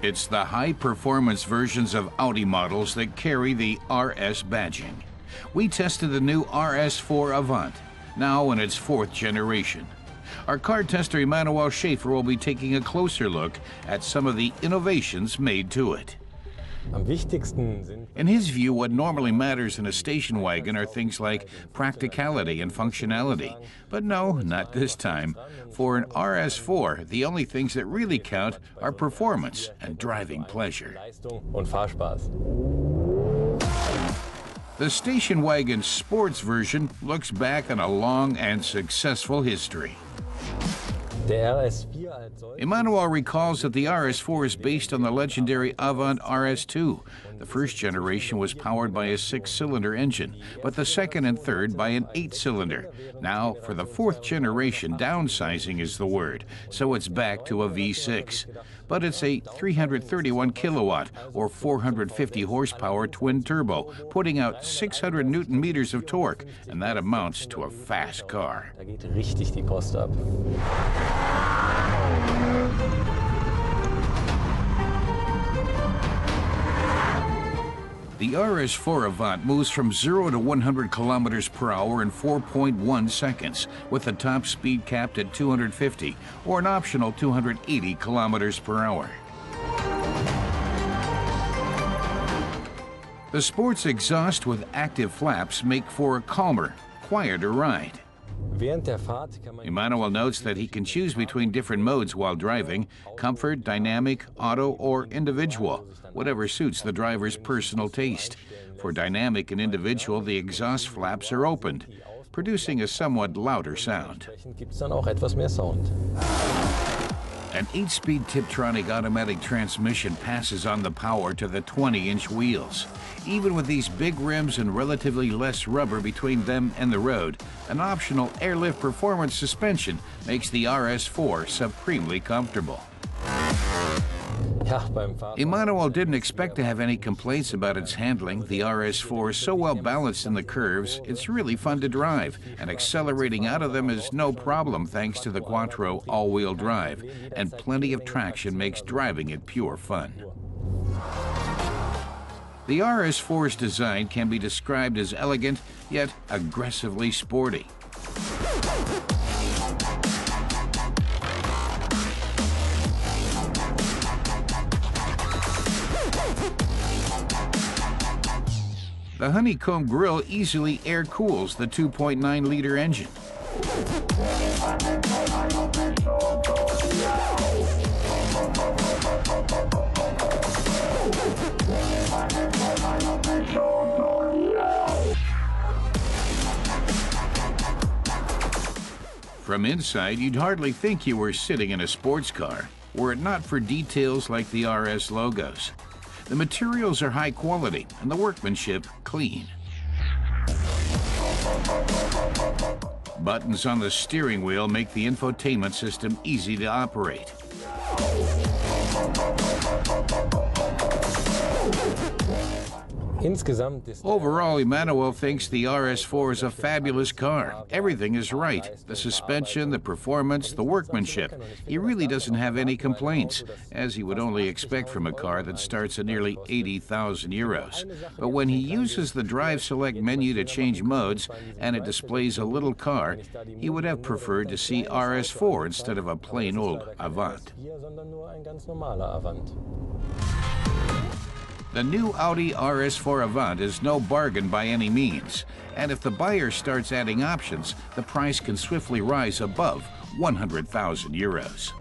It's the high-performance versions of Audi models that carry the RS badging. We tested the new RS4 Avant, now in its 4th generation. Our car tester Emmanuel Schaefer will be taking a closer look at some of the innovations made to it. In his view, what normally matters in a station wagon are things like practicality and functionality. But no, not this time. For an RS4, the only things that really count are performance and driving pleasure. The station wagon sports version looks back on a long and successful history. Emmanuel recalls that the RS4 is based on the legendary Avant RS2. The first generation was powered by a 6-cylinder engine, but the second and third by an 8-cylinder. Now, for the 4th generation, downsizing is the word, so it's back to a V6. But it's a 331 kilowatt or 450 horsepower twin turbo, putting out 600 Newton meters of torque, and that amounts to a fast car. The RS4 Avant moves from 0 to 100 kilometers per hour in 4.1 seconds, with the top speed capped at 250 or an optional 280 kilometers per hour. The sport's exhaust with active flaps make for a calmer, quieter ride. Emmanuel notes that he can choose between different modes while driving: comfort, dynamic, auto, or individual, whatever suits the driver's personal taste. For dynamic and individual, the exhaust flaps are opened, producing a somewhat louder sound. An 8-speed Tiptronic automatic transmission passes on the power to the 20-inch wheels. Even with these big rims and relatively less rubber between them and the road, an optional airlift performance suspension makes the RS4 supremely comfortable. Emmanuel didn't expect to have any complaints about its handling. The RS4 is so well balanced in the curves, it's really fun to drive, and accelerating out of them is no problem thanks to the Quattro all-wheel drive, and plenty of traction makes driving it pure fun. The RS4's design can be described as elegant, yet aggressively sporty. The honeycomb grille easily air-cools the 2.9-liter engine. From inside, you'd hardly think you were sitting in a sports car, were it not for details like the RS logos. The materials are high quality and the workmanship clean. Buttons on the steering wheel make the infotainment system easy to operate. Overall, Emmanuel thinks the RS4 is a fabulous car. Everything is right. The suspension, the performance, the workmanship. He really doesn't have any complaints, as he would only expect from a car that starts at nearly 80,000 euros. But when he uses the Drive Select menu to change modes and it displays a little car, he would have preferred to see RS4 instead of a plain old Avant. The new Audi RS4 Avant is no bargain by any means, and if the buyer starts adding options, the price can swiftly rise above 100,000 euros.